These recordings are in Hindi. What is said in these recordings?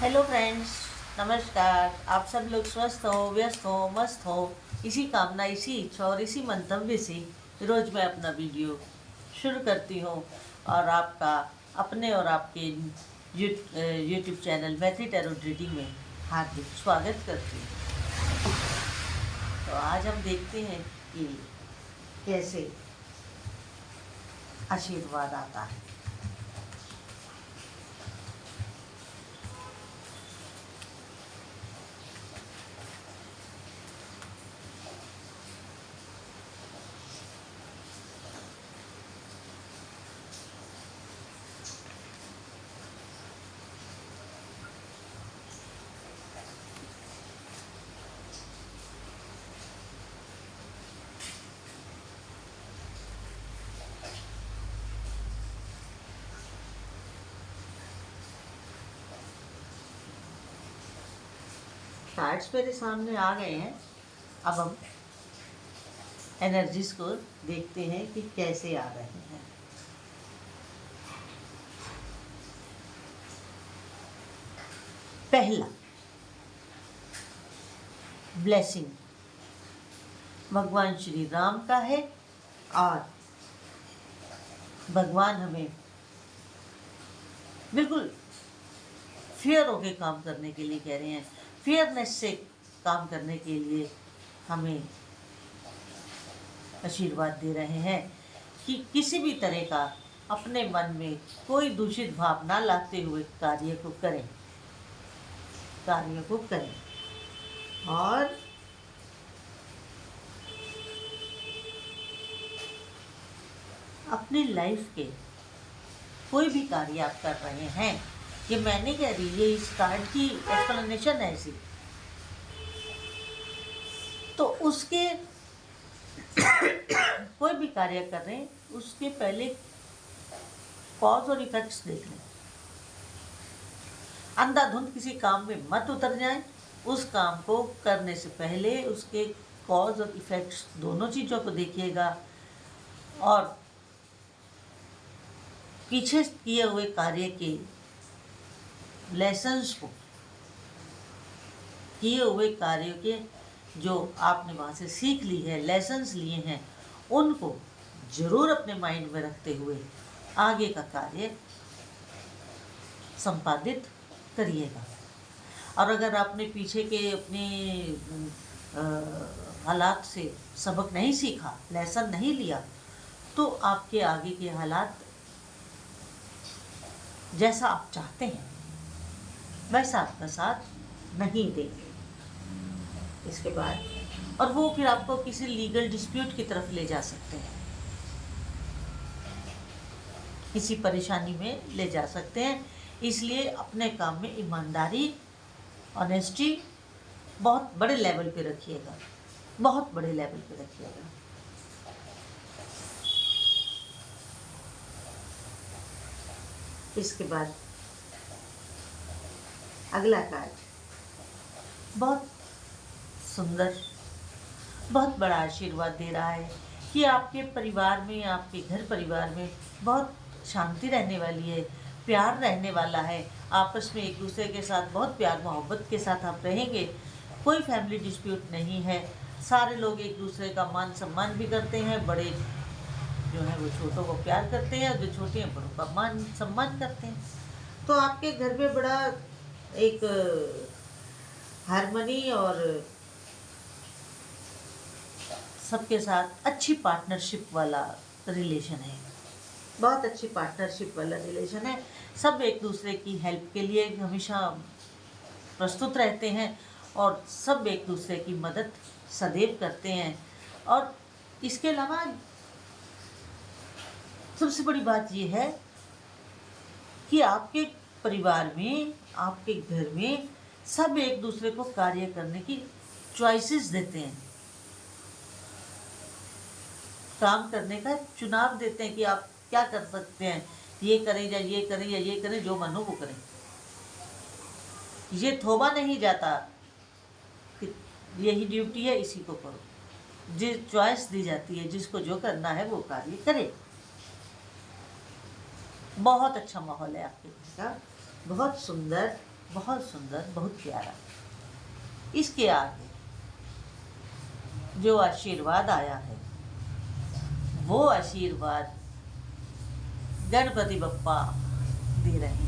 हेलो फ्रेंड्स, नमस्कार। आप सब लोग स्वस्थ हो, व्यस्त हो, मस्त हो। इसी कामना, इसी इच्छा और इसी मंतव्य से रोज मैं अपना वीडियो शुरू करती हूँ और आपका अपने और आपके YouTube channel Maithili tarot reading में हार्दिक स्वागत करती हूँ। तो आज हम देखते हैं कि कैसे आशीर्वाद आता है। कार्ड्स मेरे सामने आ गए हैं। अब हम एनर्जीज को देखते हैं कि कैसे आ रहे हैं। पहला, ब्लेसिंग भगवान श्री राम का है और भगवान हमें बिल्कुल फेयर होके काम करने के लिए कह रहे हैं। फेयरनेस से काम करने के लिए हमें आशीर्वाद दे रहे हैं कि किसी भी तरह का अपने मन में कोई दूषित भाव ना लाते हुए कार्य को करें और अपनी लाइफ के कोई भी कार्य आप कर रहे हैं, ये मैं नहीं कह रही, ये इस कार्ड की एक्सप्लेनेशन है ऐसी, तो उसके कोई भी कार्य कर रहे हैं उसके पहले कॉज और इफेक्ट्स देख लें। अंधाधुंध किसी काम में मत उतर जाएं। उस काम को करने से पहले उसके कॉज और इफेक्ट्स दोनों चीज़ों को देखिएगा और पीछे किए हुए कार्य के लेसन्स को, किए हुए कार्य के जो आपने वहाँ से सीख ली है, लेसन्स लिए हैं, उनको जरूर अपने माइंड में रखते हुए आगे का कार्य संपादित करिएगा। और अगर आपने पीछे के अपने हालात से सबक नहीं सीखा, लेसन नहीं लिया, तो आपके आगे के हालात जैसा आप चाहते हैं वैसा आपका साथ नहीं देंगे। इसके बाद और वो फिर आपको किसी लीगल डिस्प्यूट की तरफ ले जा सकते हैं, किसी परेशानी में ले जा सकते हैं। इसलिए अपने काम में ईमानदारी, ऑनेस्टी बहुत बड़े लेवल पे रखिएगा, बहुत बड़े लेवल पे रखिएगा। इसके बाद अगला कार्ड बहुत सुंदर, बहुत बड़ा आशीर्वाद दे रहा है कि आपके परिवार में, आपके घर परिवार में बहुत शांति रहने वाली है, प्यार रहने वाला है। आपस में एक दूसरे के साथ बहुत प्यार मोहब्बत के साथ आप रहेंगे। कोई फैमिली डिस्प्यूट नहीं है। सारे लोग एक दूसरे का मान सम्मान भी करते हैं। बड़े जो है वो छोटों को प्यार करते हैं और जो छोटे हैं बड़ों का मान सम्मान करते हैं। तो आपके घर में बड़ा एक हार्मनी और सबके साथ अच्छी पार्टनरशिप वाला रिलेशन है, बहुत अच्छी पार्टनरशिप वाला रिलेशन है। सब एक दूसरे की हेल्प के लिए हमेशा प्रस्तुत रहते हैं और सब एक दूसरे की मदद सदैव करते हैं। और इसके अलावा सबसे बड़ी बात यह है कि आपके परिवार में, आपके घर में सब एक दूसरे को कार्य करने की चॉइसेस देते हैं, काम करने का चुनाव देते हैं कि आप क्या कर सकते हैं, ये करें या ये करें या ये करें, जो मन हो वो करें। ये थोपा नहीं जाता कि यही ड्यूटी है, इसी को करो। जिस चॉइस दी जाती है, जिसको जो करना है वो कार्य करे। बहुत अच्छा माहौल है आपके घर का, बहुत सुंदर बहुत सुंदर, बहुत प्यारा। इसके आगे जो आशीर्वाद आया है वो आशीर्वाद गणपति बप्पा दे रहे हैं।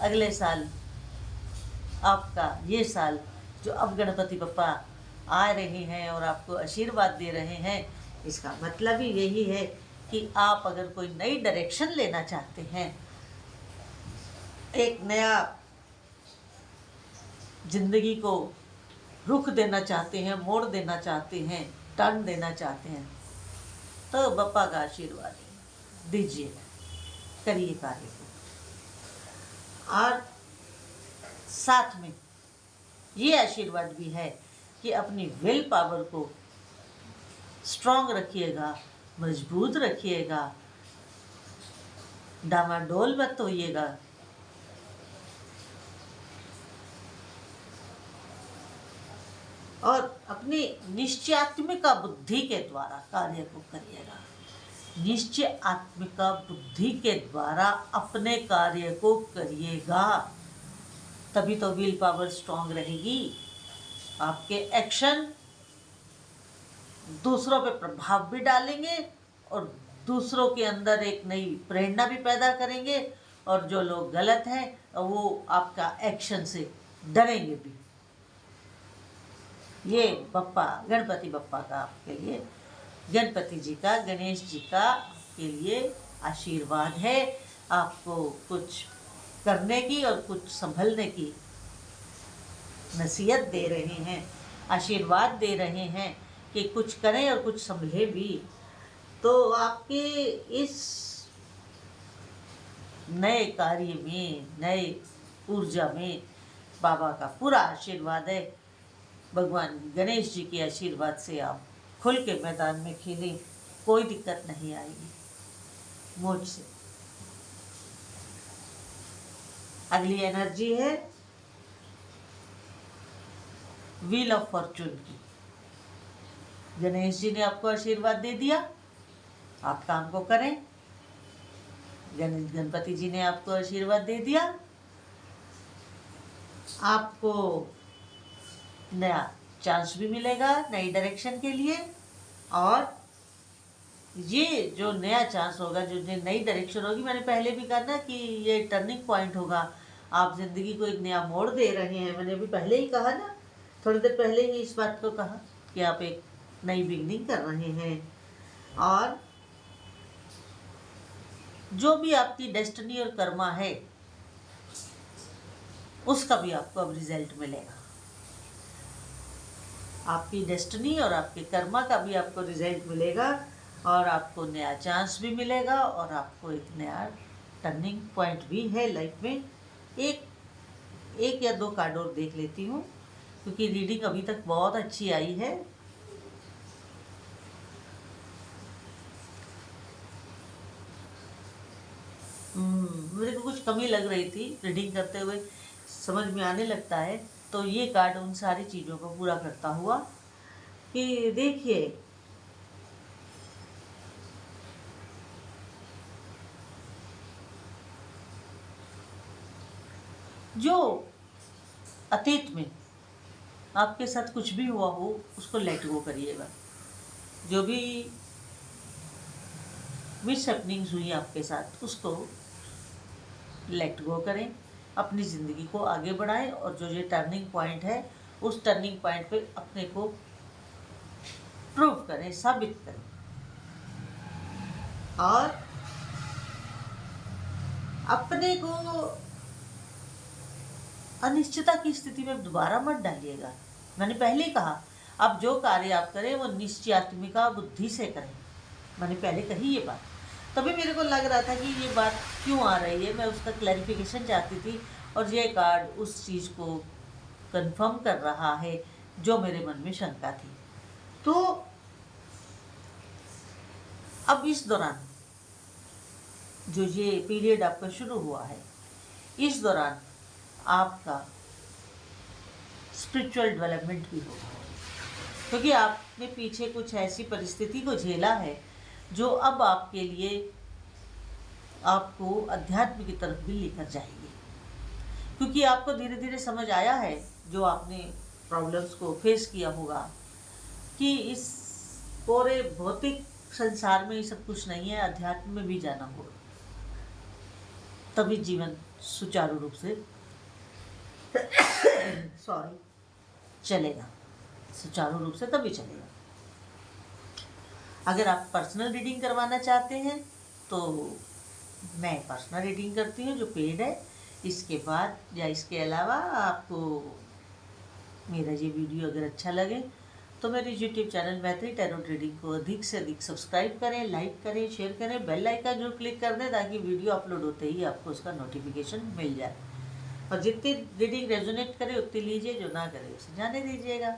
अगले साल आपका ये साल जो अब गणपति बप्पा आ रहे हैं और आपको आशीर्वाद दे रहे हैं, इसका मतलब ही यही है कि आप अगर कोई नई डायरेक्शन लेना चाहते हैं, एक नया जिंदगी को रुख देना चाहते हैं, मोड़ देना चाहते हैं, टर्न देना चाहते हैं, तो बप्पा का आशीर्वाद दीजिए, करिए कार्य को। और साथ में ये आशीर्वाद भी है कि अपनी विल पावर को स्ट्रॉन्ग रखिएगा, मजबूत रखिएगा, डामाडोल मत होइएगा। और अपनी निश्चयात्मिका बुद्धि के द्वारा कार्य को करिएगा। निश्चयात्मिका बुद्धि के द्वारा अपने कार्य को करिएगा, तभी तो विल पावर स्ट्रॉन्ग रहेगी। आपके एक्शन दूसरों पे प्रभाव भी डालेंगे और दूसरों के अंदर एक नई प्रेरणा भी पैदा करेंगे, और जो लोग गलत हैं वो आपका एक्शन से डरेंगे भी। ये बप्पा, गणपति बप्पा का आपके लिए, गणपति जी का, गणेश जी का के लिए आशीर्वाद है। आपको कुछ करने की और कुछ संभलने की नसीहत दे रहे हैं, आशीर्वाद दे रहे हैं कि कुछ करें और कुछ संभले भी। तो आपके इस नए कार्य में, नए ऊर्जा में बाबा का पूरा आशीर्वाद है। भगवान गणेश जी के आशीर्वाद से आप खुल के मैदान में खेलें, कोई दिक्कत नहीं आएगी मुझसे। अगली एनर्जी है व्हील ऑफ फॉर्चून की। गणेश जी ने आपको आशीर्वाद दे दिया, आप काम को करें। गणपति जी ने आपको आशीर्वाद दे दिया, आपको नया चांस भी मिलेगा नई डायरेक्शन के लिए। और ये जो नया चांस होगा, जो नई डायरेक्शन होगी, मैंने पहले भी कहा ना कि ये टर्निंग पॉइंट होगा। आप जिंदगी को एक नया मोड़ दे रहे हैं। मैंने अभी पहले ही कहा ना, थोड़ी देर पहले ही इस बात को कहा कि आप एक नई बिगनिंग कर रहे हैं। और जो भी आपकी डेस्टिनी और कर्मा है उसका भी आपको अब रिजल्ट मिलेगा। आपकी डेस्टिनी और आपके कर्मा का भी आपको रिजल्ट मिलेगा, और आपको नया चांस भी मिलेगा, और आपको एक नया टर्निंग पॉइंट भी है लाइफ में। एक या दो कार्ड और देख लेती हूँ, क्योंकि रीडिंग अभी तक बहुत अच्छी आई है। मुझे तो कुछ कमी लग रही थी रीडिंग करते हुए, समझ में आने लगता है। तो ये कार्ड उन सारी चीज़ों को पूरा करता हुआ कि देखिए, जो अतीत में आपके साथ कुछ भी हुआ हो उसको लेट गो करिएगा। जो भी मिसहैपनिंग्स हुई आपके साथ उसको लेट गो करें, अपनी ज़िंदगी को आगे बढ़ाएं, और जो ये टर्निंग पॉइंट है उस टर्निंग पॉइंट पे अपने को प्रूव करें, साबित करें। और अपने को अनिश्चितता की स्थिति में दोबारा मत डालिएगा। मैंने पहले ही कहा, अब जो कार्य आप करें वो निश्चयात्मिका बुद्धि से करें। मैंने पहले कही ये बात, तभी मेरे को लग रहा था कि ये बात क्यों आ रही है, मैं उसका क्लैरिफिकेशन चाहती थी। और ये कार्ड उस चीज़ को कंफर्म कर रहा है जो मेरे मन में शंका थी। तो अब इस दौरान जो ये पीरियड आपका शुरू हुआ है, इस दौरान आपका स्पिरिचुअल डेवलपमेंट भी होगा, क्योंकि आपने पीछे कुछ ऐसी परिस्थिति को झेला है जो अब आपके लिए आपको अध्यात्म की तरफ भी लेकर जाएगी, क्योंकि आपको धीरे धीरे समझ आया है, जो आपने प्रॉब्लम्स को फेस किया होगा, कि इस पूरे भौतिक संसार में ये सब कुछ नहीं है, अध्यात्म में भी जाना होगा, तभी जीवन सुचारू रूप से चलेगा, सुचारू रूप से तभी चलेगा। अगर आप पर्सनल रीडिंग करवाना चाहते हैं तो मैं पर्सनल रीडिंग करती हूँ जो पेड है। इसके बाद या इसके अलावा आपको मेरा ये वीडियो अगर अच्छा लगे तो मेरे यूट्यूब चैनल मैत्री टैरो रीडिंग को अधिक से अधिक सब्सक्राइब करें, लाइक करें, शेयर करें, बेल आइकन जो क्लिक कर दें ताकि वीडियो अपलोड होते ही आपको उसका नोटिफिकेशन मिल जाए। और जितनी रीडिंग रेजोनेट करे उतनी लीजिए, जो ना करे उसे जाने दीजिएगा।